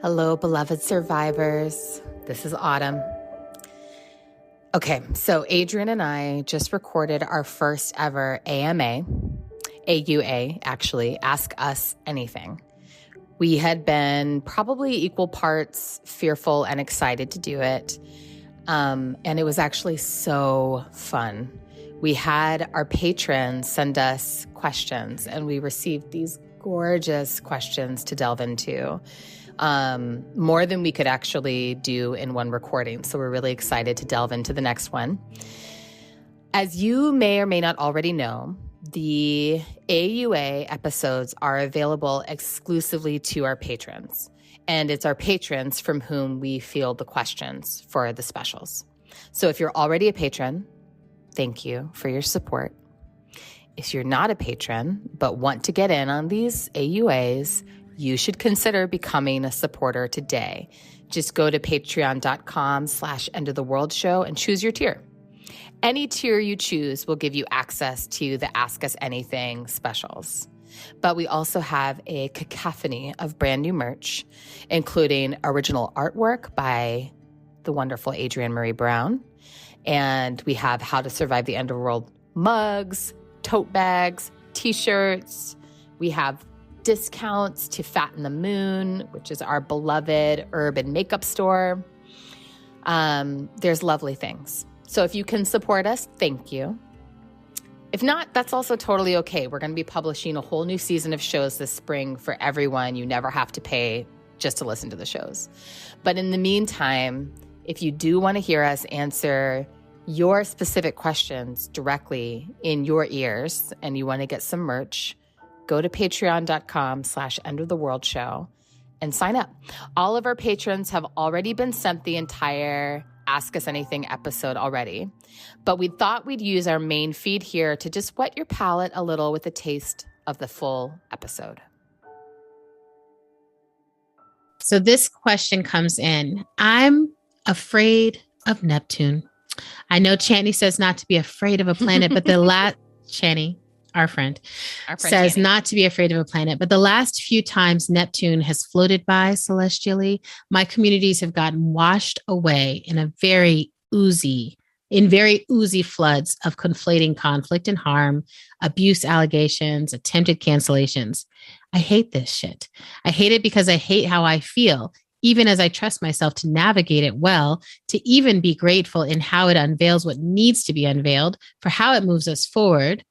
Hello, beloved survivors. This is Autumn. Okay, so Adrian and I just recorded our first ever AUA, actually, Ask Us Anything. We had been probably equal parts fearful and excited to do it. And it was actually so fun. We had our patrons send us questions, and we received these gorgeous questions to delve into. More than we could actually do in one recording. So we're really excited to delve into the next one. As you may or may not already know, the AUA episodes are available exclusively to our patrons. And it's our patrons from whom we field the questions for the specials. So if you're already a patron, thank you for your support. If you're not a patron but want to get in on these AUAs, you should consider becoming a supporter today. Just go to patreon.com/endoftheworldshow and choose your tier. Any tier you choose will give you access to the Ask Us Anything specials. But we also have a cacophony of brand new merch, including original artwork by the wonderful Adrienne Marie Brown. And we have How to Survive the Underworld mugs, tote bags, t-shirts. We have discounts to Fatten the Moon, which is our beloved urban makeup store. There's lovely things. So if you can support us, thank you. If not, that's also totally okay. We're going to be publishing a whole new season of shows this spring for everyone. You never have to pay just to listen to the shows. But in the meantime, if you do want to hear us answer your specific questions directly in your ears and you want to get some merch, go to patreon.com/endoftheworldshow and sign up. All of our patrons have already been sent the entire Ask Us Anything episode already, but we thought we'd use our main feed here to just whet your palate a little with a taste of the full episode. So this question comes in. I'm afraid of Neptune. I know Channy says not to be afraid of a planet, but the last Channy, our friend says Channy. Not to be afraid of a planet. But the last few times Neptune has floated by celestially, my communities have gotten washed away in very oozy floods of conflating conflict and harm, abuse allegations, attempted cancellations. I hate this shit. I hate it because I hate how I feel, even as I trust myself to navigate it well, to even be grateful in how it unveils what needs to be unveiled, for how it moves us forward.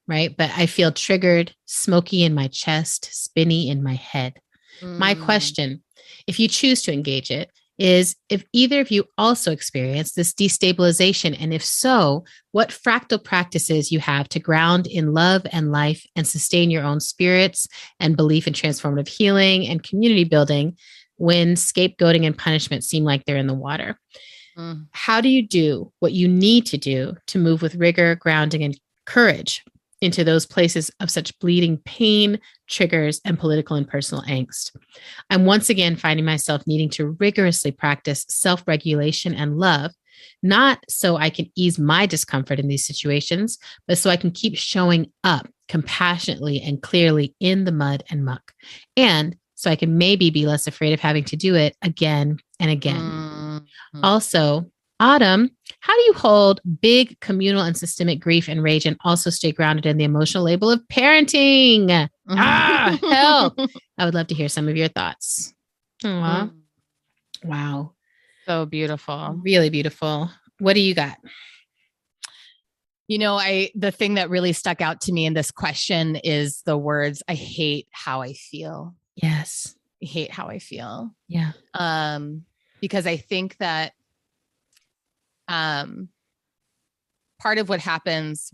Right. But I feel triggered, smoky in my chest, spinny in my head. My question, if you choose to engage it, is if either of you also experience this destabilization, and if so, what fractal practices you have to ground in love and life and sustain your own spirits and belief in transformative healing and community building when scapegoating and punishment seem like they're in the water. How do you do what you need to do to move with rigor, grounding, and courage into those places of such bleeding pain, triggers, and political and personal angst? I'm once again finding myself needing to rigorously practice self-regulation and love, not so I can ease my discomfort in these situations, but so I can keep showing up compassionately and clearly in the mud and muck. And so I can maybe be less afraid of having to do it again and again. Also, Autumn, how do you hold big communal and systemic grief and rage and also stay grounded in the emotional label of parenting? Help. I would love to hear some of your thoughts. Wow. So beautiful. Really beautiful. What do you got? You know, the thing that really stuck out to me in this question is the words, I hate how I feel. Yes. I hate how I feel. Yeah. Because I think that part of what happens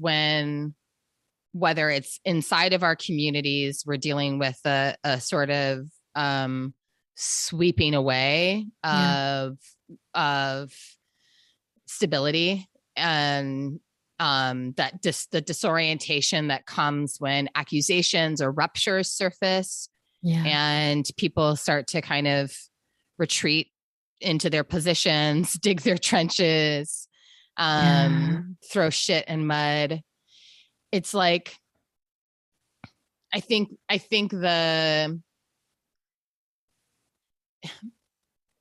whether it's inside of our communities, we're dealing with a sort of sweeping away of stability and the disorientation that comes when accusations or ruptures surface, and people start to kind of retreat into their positions, dig their trenches, throw shit and mud. It's like, I think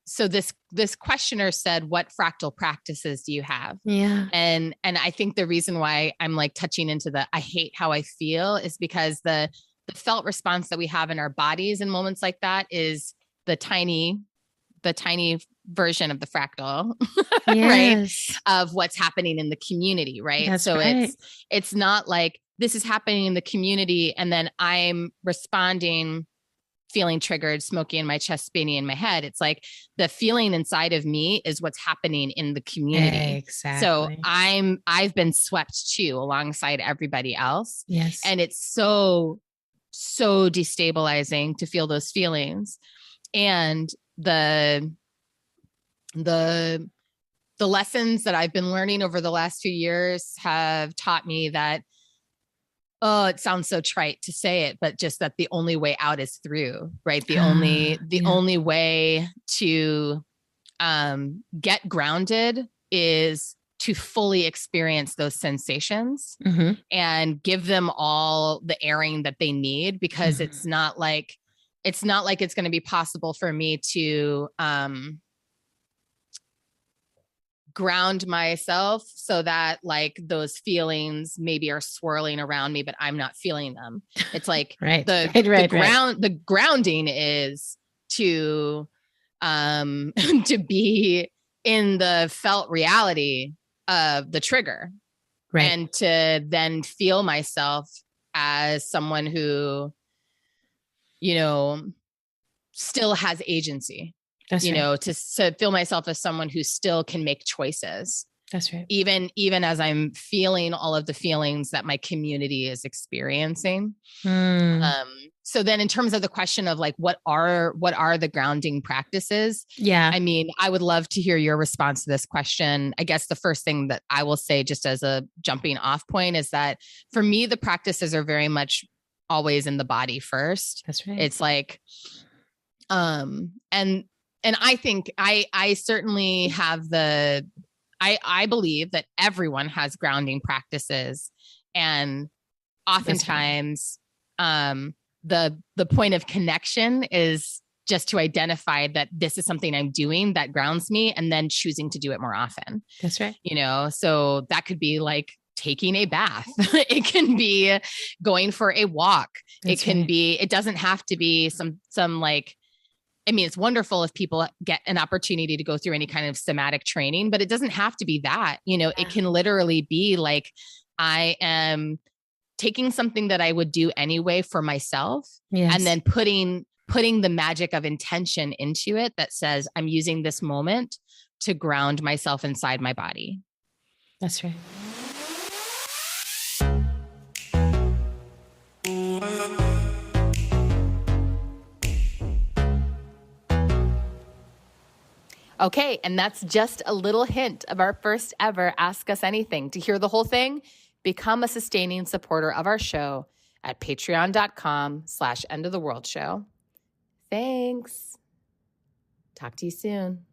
so this questioner said, what fractal practices do you have? Yeah. And I think the reason why I'm like touching into the I hate how I feel is because the felt response that we have in our bodies in moments like that is the tiny version of the fractal, right? Yes. Of what's happening in the community, right? That's So right. it's not like this is happening in the community and then I'm responding feeling triggered, smoky in my chest, spinning in my head. It's like the feeling inside of me is what's happening in the community. Exactly. So I've been swept too alongside everybody else. Yes. And it's so destabilizing to feel those feelings. And the lessons that I've been learning over the last few years have taught me that, oh, it sounds so trite to say it, but just that the only way out is through, right? The only way to get grounded is to fully experience those sensations and give them all the airing that they need, because it's not like it's going to be possible for me to ground myself so that like those feelings maybe are swirling around me, but I'm not feeling them. It's like the grounding is to to be in the felt reality of the trigger, and to then feel myself as someone who, still has agency. To feel myself as someone who still can make choices. That's right. Even as I'm feeling all of the feelings that my community is experiencing. So then in terms of the question of like, what are the grounding practices? Yeah. I mean, I would love to hear your response to this question. I guess the first thing that I will say just as a jumping off point is that for me, the practices are very much always in the body first. That's right. It's like, and I think I certainly have I believe that everyone has grounding practices, and oftentimes the point of connection is just to identify that this is something I'm doing that grounds me, and then choosing to do it more often. That's right. So that could be like taking a bath. It can be going for a walk. It can be, it doesn't have to be some like, I mean, it's wonderful if people get an opportunity to go through any kind of somatic training, but it doesn't have to be that. It can literally be like, I am taking something that I would do anyway for myself, and then putting the magic of intention into it that says, I'm using this moment to ground myself inside my body. That's right. Okay, and that's just a little hint of our first ever Ask Us Anything. To hear the whole thing, become a sustaining supporter of our show at patreon.com/endoftheworldshow. Thanks. Talk to you soon.